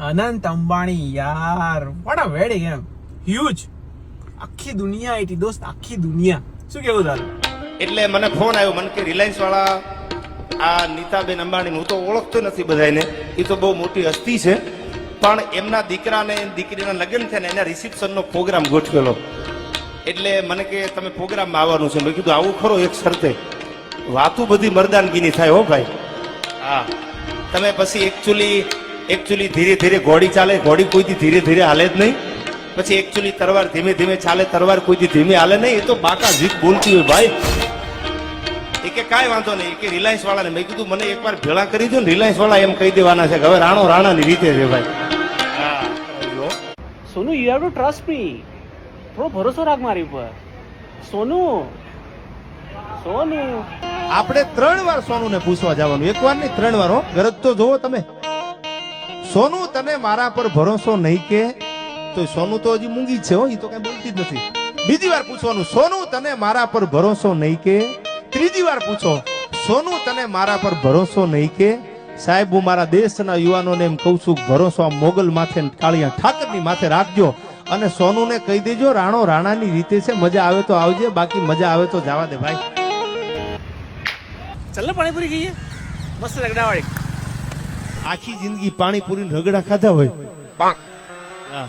અનંત અંબાણી યાર what a wedding એમ huge આખી દુનિયા આઈટી દોસ્ત આખી દુનિયા શું કેવું તારું એટલે મને ફોન આવ્યો મને કે રિલાયન્સ વાળા આ નીતાબેન અંબાણી હું તો ઓળખતો નથી બધાને એ તો બહુ મોટી હસ્તી છે પણ એમના દીકરાને દીકરીના લગ્ન થયા ને એના રિસેપ્શનનો પ્રોગ્રામ ગોઠવેલો એટલે મને કે તમે પ્રોગ્રામમાં આવવાનું છે મેં કીધું આવું ખરો એક શરતે વાતું બધી મરદાનગીની થાય હો ભાઈ હા તમે પછી એકચ્યુઅલી ધીરે ધીરે ઘોડી ચાલે ઘોડી કોઈથી ધીરે ધીરે હાલે જ નહીં પછી એકચ્યુઅલી તરવાર ધીમે ધીમે ચાલે તરવાર કોઈથી ધીમે હાલે નહીં એ તો બાકા જીત બોલતી હોય ભાઈ એ કે કાંઈ વાંધો નહીં એ કે રિલાયન્સ વાળાને મેં કીધું મને એકવાર ભેળા કરી દો ને રિલાયન્સ વાળા એમ કહી દેવાના છે કે હવે રાણો રાણાની રીતે છે ભાઈ હા Sonu you have to trust me થોડો ભરોસો રાખ મારી ઉપર સોનુ સોનુ આપણે 3 વાર સોનુને પૂછવા જવાનું એક વાર નહીં 3 વાર હો ગરજ તો જોવો તમે સોનુ તને મારા પર ભરોસો નહીં કે તો સોનુ તો હજી મૂંગી જ છે હો એ તો કઈ બોલતી જ નથી બીજી વાર પૂછવાનું સોનુ તને મારા પર ભરોસો નહીં કે ત્રીજી વાર પૂછો સોનુ તને મારા પર ભરોસો નહીં કે સાહેબ હું મારા દેશના યુવાનોને એમ કહું છું ભરોસો આ મોગલ માથે કાળિયા ઠાકરની માથે રાખજો અને સોનુને કહી દેજો રાણો રાણાની રીતે છે મજા આવે તો આવજે બાકી મજા આવે તો જવા દે ભાઈ ચાલ ને પાણીપુરી ખાઈએ મસ્ત રગડાવાળી આખી જિંદગી પાણીપુરી રગડા ખાધા હોય હા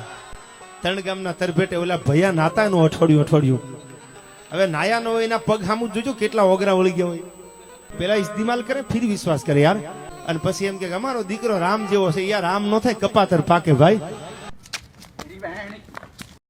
ત્રણ ગામના તરભેટે ઓલા ભૈયા નાતા નું અઠવાડિયું હવે નાયા નો હોય એના પગ સામું જોજો કેટલા ઓગરા વળી ગયા હોય પેલા ઇસ્તીમાલ કરે ફિર વિશ્વાસ કરે યાર અને પછી એમ કે અમારો દીકરો રામ જેવો છે યાર રામ નો થાય કપાતર પાકે ભાઈ